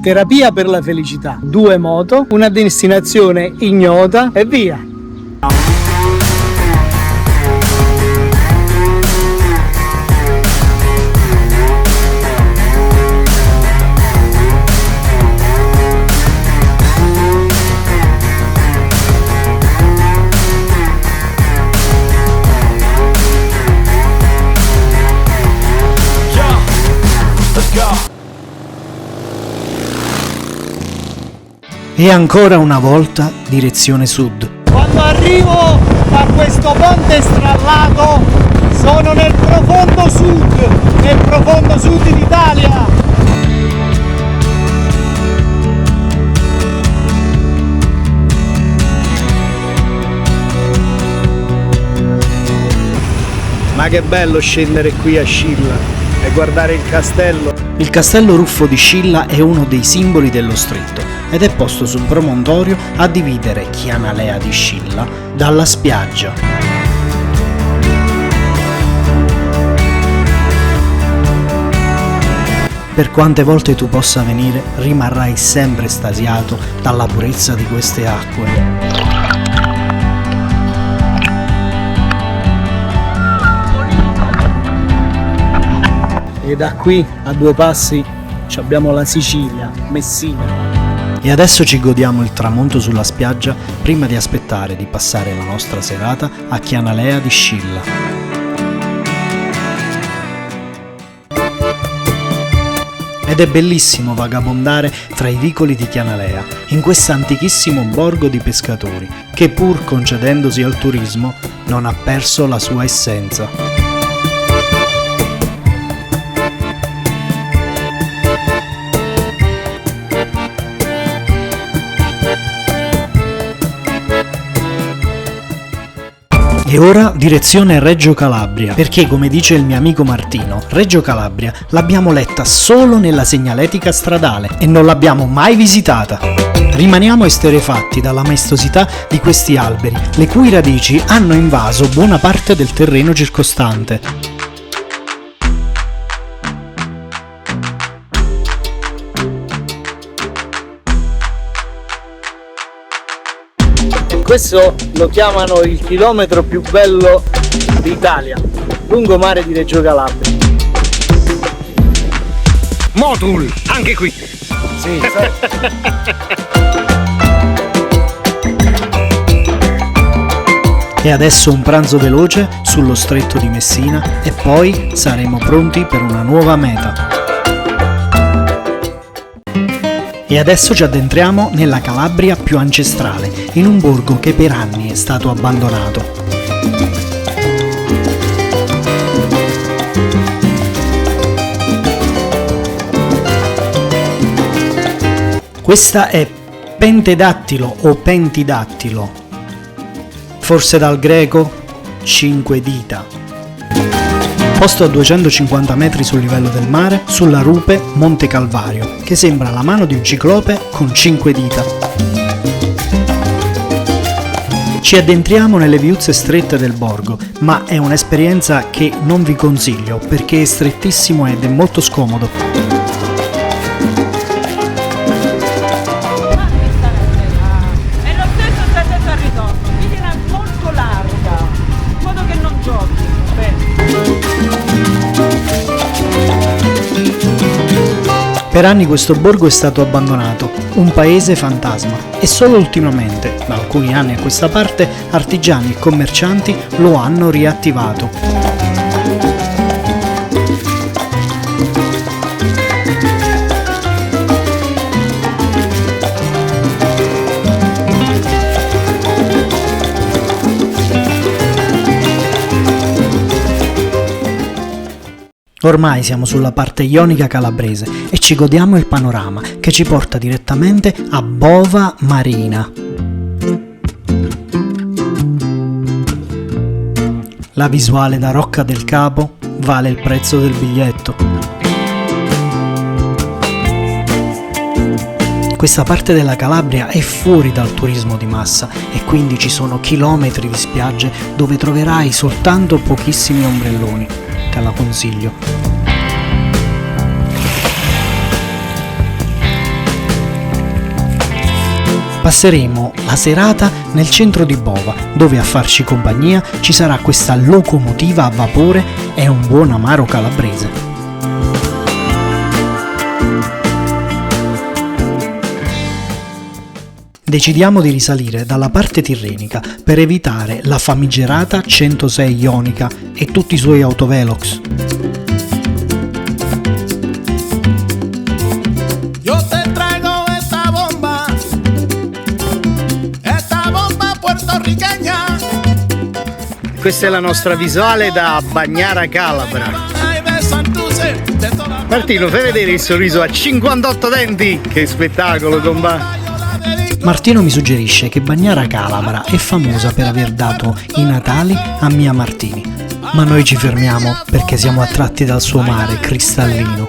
Terapia per la felicità, 2 moto, una destinazione ignota e via. E ancora una volta direzione sud. Quando arrivo da questo ponte strallato sono nel profondo sud d'Italia. Ma che bello scendere qui a Scilla e guardare il castello. Il castello Ruffo di Scilla è uno dei simboli dello stretto ed è posto sul promontorio a dividere Chianalea di Scilla dalla spiaggia. Per quante volte tu possa venire, rimarrai sempre estasiato dalla purezza di queste acque. E da qui a 2 passi abbiamo la Sicilia, Messina. E adesso ci godiamo il tramonto sulla spiaggia prima di aspettare di passare la nostra serata a Chianalea di Scilla. Ed è bellissimo vagabondare tra i vicoli di Chianalea, in questo antichissimo borgo di pescatori, che pur concedendosi al turismo non ha perso la sua essenza. E ora direzione Reggio Calabria, perché come dice il mio amico Martino, Reggio Calabria l'abbiamo letta solo nella segnaletica stradale e non l'abbiamo mai visitata. Rimaniamo esterrefatti dalla maestosità di questi alberi, le cui radici hanno invaso buona parte del terreno circostante. Questo lo chiamano il chilometro più bello d'Italia, lungomare di Reggio Calabria. Motul, anche qui. Sì, E adesso un pranzo veloce sullo stretto di Messina e poi saremo pronti per una nuova meta. E adesso ci addentriamo nella Calabria più ancestrale, in un borgo che per anni è stato abbandonato. Questa è Pentedattilo o Pentidattilo, forse dal greco 5 dita. Posto a 250 metri sul livello del mare, sulla rupe Monte Calvario, che sembra la mano di un ciclope con 5 dita. Ci addentriamo nelle viuzze strette del borgo, ma è un'esperienza che non vi consiglio perché è strettissimo ed è molto scomodo. Per anni questo borgo è stato abbandonato, un paese fantasma, e solo ultimamente, da alcuni anni a questa parte, artigiani e commercianti lo hanno riattivato. Ormai siamo sulla parte ionica calabrese e ci godiamo il panorama che ci porta direttamente a Bova Marina. La visuale da Rocca del Capo vale il prezzo del biglietto. Questa parte della Calabria è fuori dal turismo di massa e quindi ci sono chilometri di spiagge dove troverai soltanto pochissimi ombrelloni. Te la consiglio. Passeremo la serata nel centro di Bova, dove a farci compagnia ci sarà questa locomotiva a vapore e un buon amaro calabrese. Decidiamo di risalire dalla parte tirrenica per evitare la famigerata 106 Ionica e tutti i suoi autovelox. Questa è la nostra visuale da Bagnara Calabra. Martino, fai vedere il sorriso a 58 denti. Che spettacolo, comba. Martino mi suggerisce che Bagnara Calabra è famosa per aver dato i natali a Mia Martini, ma noi ci fermiamo perché siamo attratti dal suo mare cristallino.